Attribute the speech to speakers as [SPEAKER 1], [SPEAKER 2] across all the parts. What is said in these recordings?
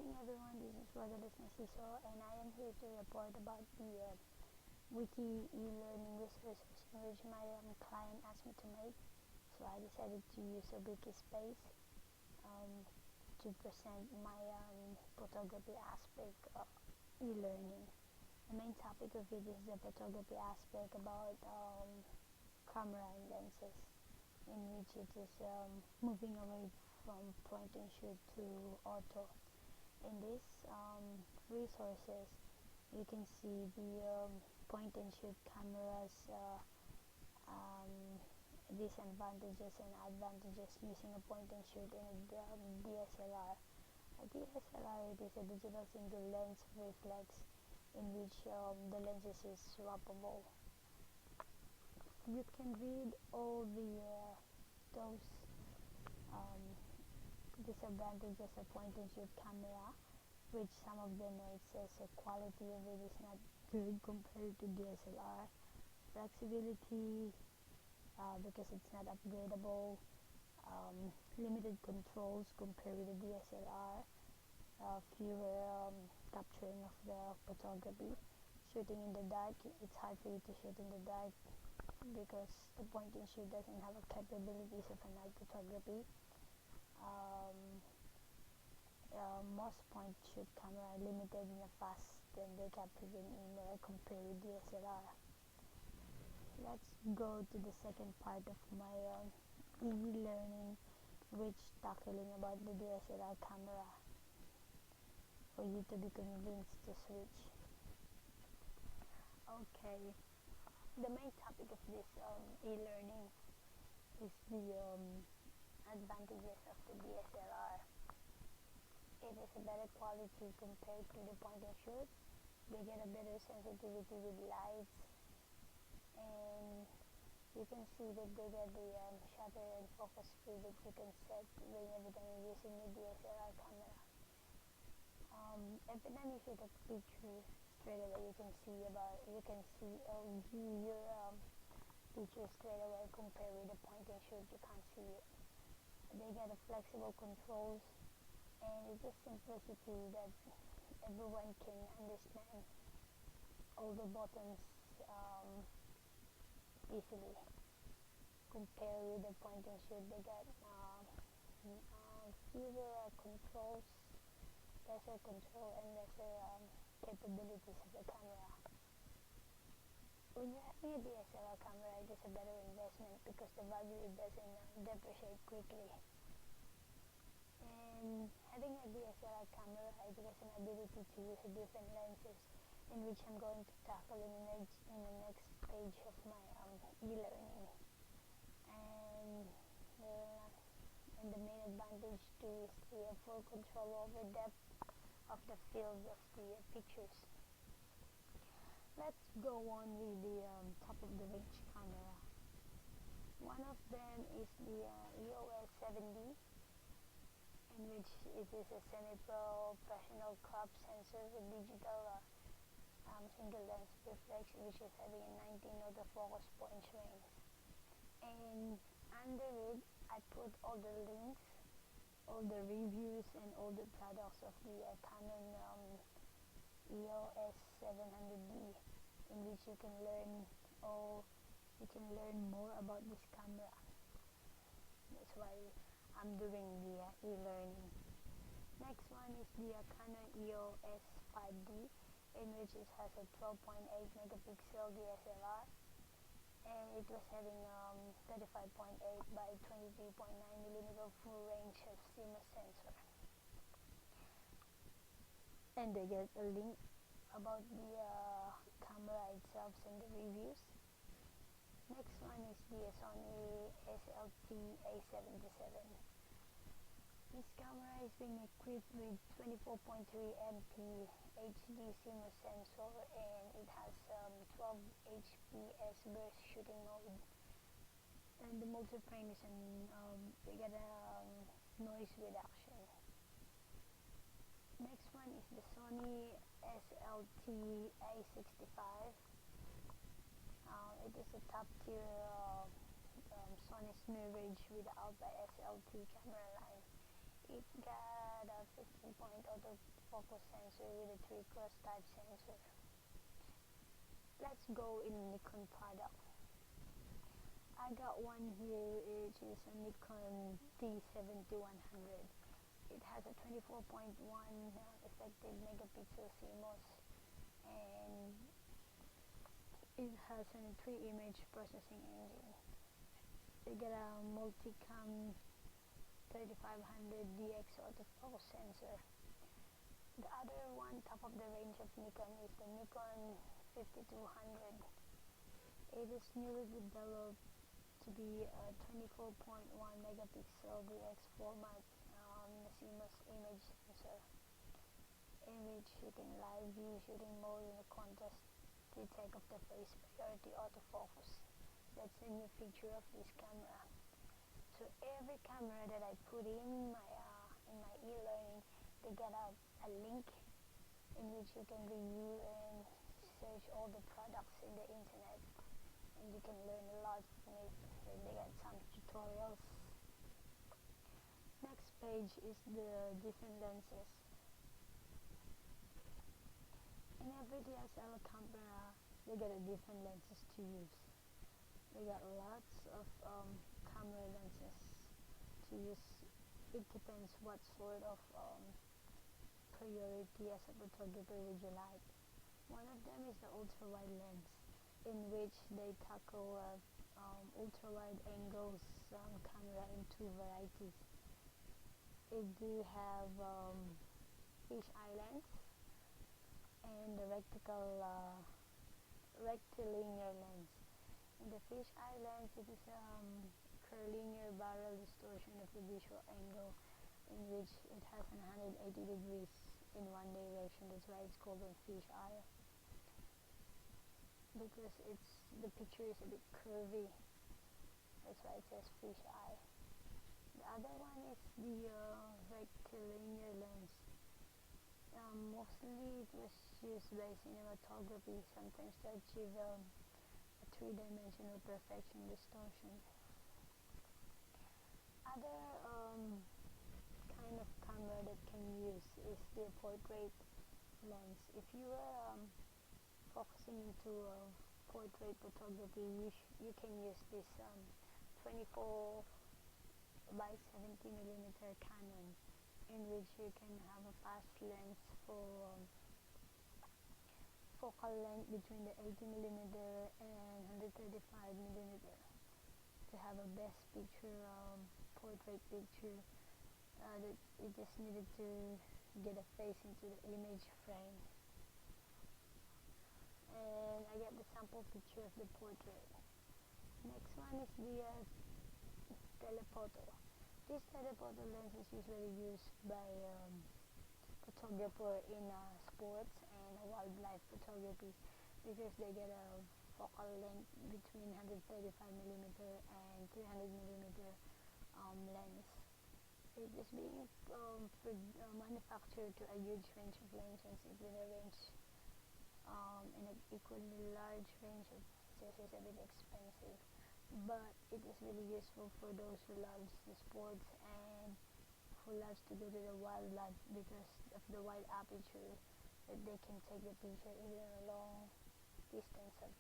[SPEAKER 1] morning everyone, this is Rosales Narciso and I am here to report about the Wiki e-learning resources in which my client asked me to make. So I decided to use a Wiki space to present my photography aspect of e-learning. The main topic of it is the photography aspect about camera and lenses, in which it is moving away from point and shoot to auto. In these resources you can see the point and shoot cameras um, disadvantages and advantages using a point and shoot in a DSLR. A DSLR, it is a digital single lens reflex in which the lenses is swappable. You can read all the those um, disadvantages of point and shoot camera, which some of them it says the quality of it is not good compared to DSLR. Flexibility, because it's not upgradable. Limited controls compared with the DSLR. Fewer capturing of the photography. Shooting in the dark, it's hard for you to shoot in the dark because the point and shoot doesn't have the capabilities of a night photography. Most point shoot camera are limited in the fast than they capture in compared with DSLR. Let's go to the second part of my e-learning, which tackling about the DSLR camera for you to be convinced to switch. Okay, the main topic of this e-learning is the advantages of the DSLR. It is a better quality compared to the point and shoot. They get a better sensitivity with lights, and you can see that they get the shutter and focus speed that you can set every time you're using the DSLR camera. Every time you shoot a picture, straight away you can see view your picture straight away compared with the point and shoot. You can't see it. They get a flexible controls, and it's a simplicity that everyone can understand all the buttons easily compared with the point and shoot. They got fewer controls, lesser control, and lesser capabilities of the camera. When you're having a DSLR camera, it is a better investment because the value it doesn't depreciate quickly. And having a DSLR camera, it has an ability to use different lenses, in which I'm going to tackle in the next page of my e-learning. And the main advantage too is the full control over depth of the field of the pictures. Let's go on with the top of the range camera. One of them is the EOS 7D, in which it is a semi-professional crop sensor with digital single lens reflex, which is having a 19 autofocus points range. And under it, I put all the links, all the reviews, and all the products of the Canon EOS 700D, in which you can learn more about this camera. That's why I'm doing the e-learning. Next one is the Canon EOS 5D, in which it has a 12.8 megapixel DSLR, and it was having 35.8 by 23.9 millimeter full range of CMOS sensor. And they get a link about the camera itself and the reviews. Next one is the Sony SLT A77. This camera is being equipped with 24.3 MP HD CMOS sensor, and it has 12 HPS burst shooting mode. And the multi-frame is they get a noise reduction. Next one is the Sony SLT A65. It is a top tier Sony's mirrorage with the Alpha SLT camera line. It got a 15.8 point autofocus sensor with a 3-cross type sensor. Let's go in Nikon product. I got one here, which is a Nikon D7100. It has a 24.1 effective megapixel CMOS, and it has a 3-image processing engine. You get a multicam 3500 DX autofocus sensor. The other one, top of the range of Nikon, is the Nikon 5200. It is newly developed to be a 24.1 megapixel DX format CMOS image sensor, in which you can live view shooting mode in a contrast detect of the face priority autofocus. That's a new feature of this camera. So every camera that I put in my e-learning, they get a link in which you can review and search all the products in the internet, and you can learn a lot from it. Then they got some tutorials. Next page is the different lenses. In every DSLR camera, they got a different lenses to use. They got lots of camera lenses to use. It depends what sort of priority as a photographer would you like. One of them is the ultra wide lens, in which they tackle ultra wide angles camera in 2 varieties. It do have fisheye lens and the rectilinear lens. In the fisheye lens, it is curlinear barrel distortion of the visual angle, in which it has 180 degrees in one direction. That's why it's called a fisheye, because the picture is a bit curvy. That's why it says fisheye. The other one is the rectilinear lens. Mostly it was used by cinematography, sometimes to achieve a 3-dimensional perfection distortion. Other kind of camera that can use is the portrait lens. If you are focusing into portrait photography, you can use this 24 by 70 millimeter Canon, in which you can have a fast lens for focal length between the 80 millimeter and 135 millimeter to have a best picture portrait picture. That it just needed to get a face into the image frame. And I get the sample picture of the portrait. Next one is the telephoto. This telephoto lens is usually used by photographer in sports and wildlife photography, because they get a focal length between 135 millimeter and 300 millimeter lens. It is being manufactured to a huge range of lenses. It will range in an equally large range of lenses. Is a bit expensive, but it is really useful for those who loves the sports and who loves to go to the wildlife, because of the wide aperture that they can take the picture even a long distance of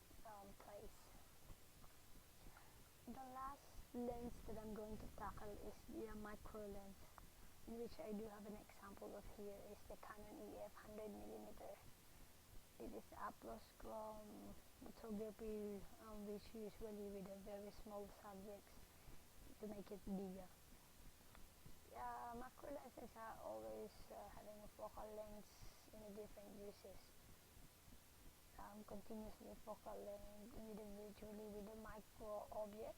[SPEAKER 1] place. The last lens that I'm going to tackle is the micro lens, in which I do have an example of here is the Canon EF 100mm. It is up-close photography, which usually with a very small subjects to make it bigger. Macro lenses are always having a focal length in a different uses. Continuously focal length individually with a micro object.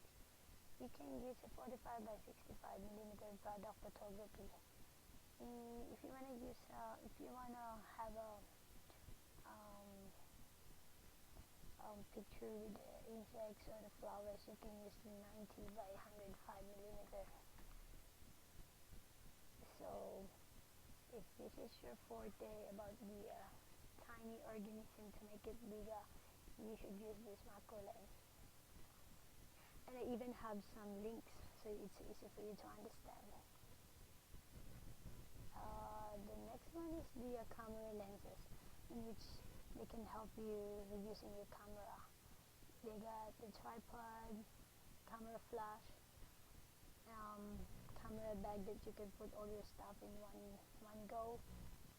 [SPEAKER 1] You can use a 45 by 65 millimeter product photography. If you wanna use, if you wanna have a picture with the insects or the flowers, you can use the 90 by 105 millimeter. So if this is your forte about the tiny organism to make it bigger, you should use this macro lens. And I even have some links so it's easy for you to understand. The next the camera lenses, in which they can help you with using your camera. They got the tripod, camera flash, camera bag that you can put all your stuff in one go.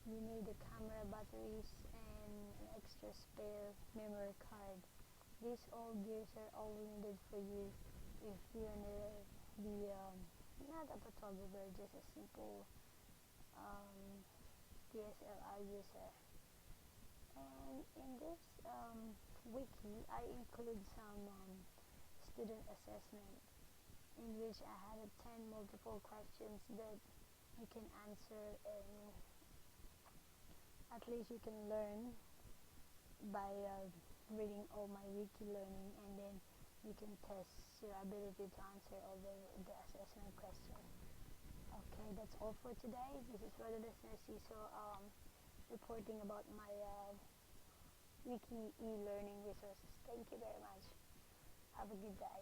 [SPEAKER 1] You need the camera batteries and an extra spare memory card. These all gears are all needed for you if you're gonna be not a photographer, just a simple DSLR user. And in this wiki, I include some student assessment, in which I had 10 multiple questions that you can answer, and at least you can learn by reading all my wiki learning, and then you can test your ability to answer all the assessment questions. Okay, that's all for today. This is Brother Listener Ciso reporting about my wiki e-learning resources. Thank you very much. Have a good day.